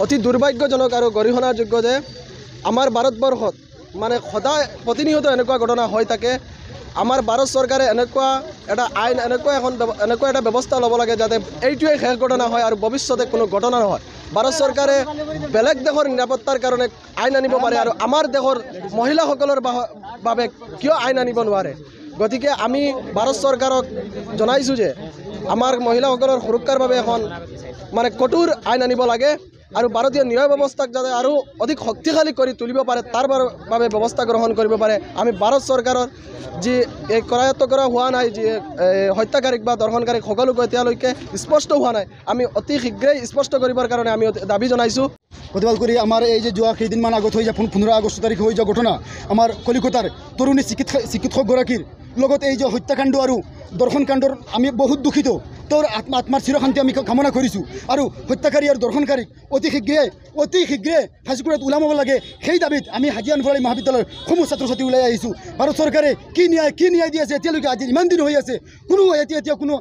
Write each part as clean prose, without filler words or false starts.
অতি দুৰ্ভাগ্যজনক আৰু গৰিহণাযোগ্য যে আমাৰ ভাৰতবৰ্ষত মানে সদায় প্ৰতিনিয়ত এনেকুৱা ঘটনা হৈ থাকে। আমাৰ ভাৰত চৰকাৰে এনেকুৱা এটা আইন এনেকুৱা এটা ব্যৱস্থা ল'ব লাগে যাতে এইটোৱেই শেষ ঘটনা হয় আৰু ভৱিষ্যতে কোনো ঘটনা নহয়। ভাৰত চৰকাৰে বেলেগ দেশৰ নিৰাপত্তাৰ কাৰণে আইন আনিব পাৰে আৰু আমাৰ দেশৰ মহিলাসকলৰ বাবে কিয় আইন আনিব নোৱাৰে। গতিকে আমি ভাৰত চৰকাৰক জনাইছোঁ যে আমাৰ মহিলাসকলৰ সুৰক্ষাৰ বাবে এখন মানে কঠোৰ আইন আনিব লাগে আৰু ভাৰতীয় ন্যায় ব্যৱস্থাক যাতে আৰু অধিক শক্তিশালী কৰি তুলিব পাৰে তাৰ বাবে ব্যৱস্থা গ্ৰহণ কৰিব পাৰে। আমি ভাৰত চৰকাৰৰ যি এই কৰায়ত্ব কৰা হোৱা নাই, যি হত্যাকাৰীক বা দৰ্শনকাৰীক সকলোকে এতিয়ালৈকে স্পষ্ট হোৱা নাই, আমি অতি শীঘ্ৰেই স্পষ্ট কৰিবৰ কাৰণে আমি দাবী জনাইছোঁ। প্ৰতিবাদ কৰি আমাৰ এই যে যোৱা কেইদিনমান আগত হৈ যায় 15 আগষ্ট তাৰিখে হৈ যোৱা ঘটনা, আমাৰ কলিকতাৰ তৰুণী চিকিৎসকগৰাকীৰ লগত এই যে হত্যাকাণ্ড আৰু দৰ্শনকাণ্ডৰ আমি বহুত দুখিত। তেওঁৰ আত্মাৰ চিৰশান্তি আমি কামনা কৰিছোঁ আৰু হত্যাকাৰী আৰু দৰ্শনকাৰীক অতি শীঘ্ৰে ফাঁচীকুৰাত ওলাব লাগে, সেই দাবীত আমি হাজী আনফৰ আলী মহাবিদ্যালয়ৰ সমূহ ছাত্ৰ ছাত্ৰী ওলাই আহিছোঁ। ভাৰত চৰকাৰে কি ন্যায় দি আছে এতিয়ালৈকে, আজি ইমান দিন হৈ আছে, কোনো এতিয়া কোনো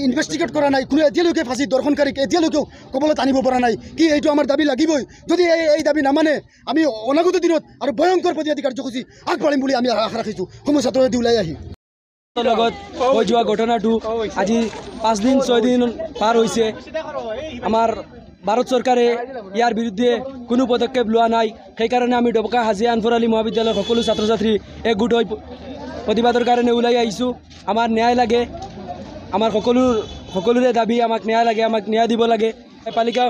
ইনভেষ্টিগেট কৰা নাই, কোনো এতিয়ালৈকে ফাঁচী দৰ্শনকাৰীক এতিয়ালৈকেও কবলত আনিব পৰা নাই। কি এইটো আমাৰ দাবী লাগিবই। যদি এই দাবী নামানে আমি অনাগত দিনত আৰু ভয়ংকৰ প্ৰতিবাদী কাৰ্যসূচী আগবাঢ়িম বুলি আমি আশা ৰাখিছোঁ সমূহ ছাত্ৰ ছাত্ৰী ওলাই আহি। লগত হৈ যোৱা ঘটনাটো আজি 5 দিন 6 দিন পাৰ হৈছে। আমাৰ ভাৰত চৰকাৰে ইয়াৰ বিৰুদ্ধে কোনো পদক্ষেপ লোৱা নাই। সেইকাৰণে আমি ডবকা হাজী আনফৰ আলী মহাবিদ্যালয়ৰ সকলো ছাত্ৰ ছাত্ৰী একগোট হৈ প্ৰতিবাদৰ কাৰণে ওলাই আহিছোঁ। আমাৰ ন্যায় লাগে, আমাৰ সকলোৰে দাবী, আমাক ন্যায় লাগে, আমাক ন্যায় দিব লাগে। পালিকা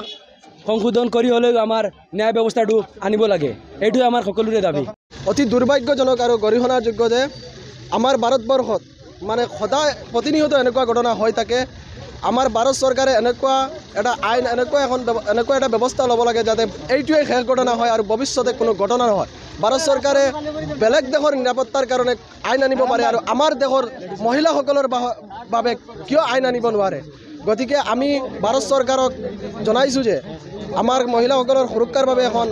সংশোধন কৰি হ'লেও আমাৰ ন্যায় ব্যৱস্থাটো আনিব লাগে, এইটোৱে আমাৰ সকলোৰে দাবী। অতি দুৰ্ভাগ্যজনক আৰু গৰিহণাযোগ্য যে আমাৰ ভাৰতবৰ্ষত মানে সদায় প্ৰতিনিয়ত এনেকুৱা ঘটনা হৈ থাকে। আমাৰ ভাৰত চৰকাৰে এনেকুৱা এটা আইন এনেকুৱা এটা ব্যৱস্থা ল'ব লাগে যাতে এইটোৱেই শেষ ঘটনা হয় আৰু ভৱিষ্যতে কোনো ঘটনা নহয়। ভাৰত চৰকাৰে বেলেগ দেশৰ নিৰাপত্তাৰ কাৰণে আইন আনিব পাৰে আৰু আমাৰ দেশৰ মহিলাসকলৰ বাবে কিয় আইন আনিব নোৱাৰে। গতিকে আমি ভাৰত চৰকাৰক জনাইছোঁ যে আমাৰ মহিলাসকলৰ সুৰক্ষাৰ বাবে এখন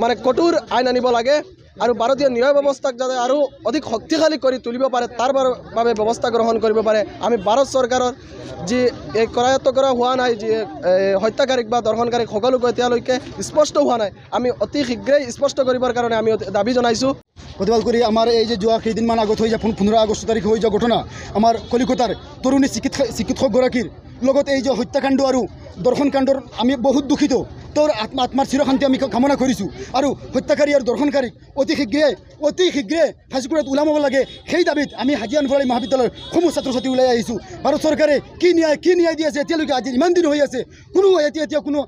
মানে কঠোৰ আইন আনিব লাগে আৰু ভাৰতীয় ন্যায় ব্যৱস্থাক যাতে আৰু অধিক শক্তিশালী কৰি তুলিব পাৰে তাৰ বাবে ব্যৱস্থা গ্ৰহণ কৰিব পাৰে। আমি ভাৰত চৰকাৰৰ যি এই কৰায়ত্ব কৰা হোৱা নাই, যি হত্যাকাৰীক বা দৰ্শনকাৰীক সকলোকে এতিয়ালৈকে স্পষ্ট হোৱা নাই, আমি অতি শীঘ্ৰেই স্পষ্ট কৰিবৰ কাৰণে আমি দাবী জনাইছোঁ। প্ৰতিবাদ কৰি আমাৰ এই যে যোৱা কেইদিনমান আগত হৈ যায় 15 আগষ্ট তাৰিখে হৈ যোৱা ঘটনা, আমাৰ কলিকতাৰ তৰুণী চিকিৎসকগৰাকীৰ লগত এই যে হত্যাকাণ্ড আৰু দৰ্শনকাণ্ডৰ আমি বহুত দুখিত। তেওঁৰ আত্মাৰ চিৰশান্তি আমি কামনা কৰিছোঁ আৰু হত্যাকাৰী আৰু দৰ্শনকাৰীক অতি শীঘ্ৰে ফাঁচীকুৰাত ওলাব লাগে, সেই দাবীত আমি হাজী আনফৰ আলী মহাবিদ্যালয়ৰ সমূহ ছাত্ৰ ছাত্ৰী ওলাই আহিছোঁ। ভাৰত চৰকাৰে কি ন্যায় দি আছে এতিয়ালৈকে, আজি ইমান দিন হৈ আছে, কোনো এতিয়া কোনো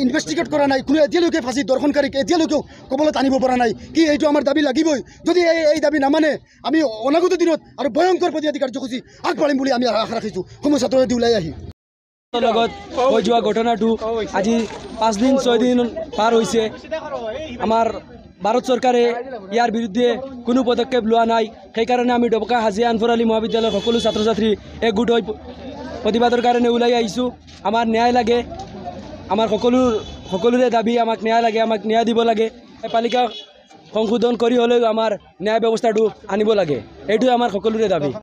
ইনভেষ্টিগেট কৰা নাই, কোনো এতিয়ালৈকে ফাঁচী দৰ্শনকাৰীক এতিয়ালৈকেও কবলত আনিব পৰা নাই। কি এইটো আমাৰ দাবী লাগিবই। যদি এই দাবী নামানে আমি অনাগত দিনত আৰু ভয়ংকৰ প্ৰতিবাদী কাৰ্যসূচী আগবাঢ়িম বুলি আমি আশা ৰাখিছোঁ সমূহ ছাত্ৰ ছাত্ৰী ওলাই আহি। লগত হৈ যোৱা ঘটনাটো আজি 5 দিন 6 দিন পাৰ হৈছে। আমাৰ ভাৰত চৰকাৰে ইয়াৰ বিৰুদ্ধে কোনো পদক্ষেপ লোৱা নাই। সেইকাৰণে আমি ডবকা হাজী আনফৰ আলী মহাবিদ্যালয়ৰ সকলো ছাত্ৰ ছাত্ৰী একগোট হৈ প্ৰতিবাদৰ কাৰণে ওলাই আহিছোঁ। আমাৰ ন্যায় লাগে, আমাৰ সকলোৰে দাবী, আমাক ন্যায় লাগে, আমাক ন্যায় দিব লাগে। পালিকা সংশোধন কৰি হ'লেও আমাৰ ন্যায় ব্যৱস্থাটো আনিব লাগে, এইটোৱে আমাৰ সকলোৰে দাবী।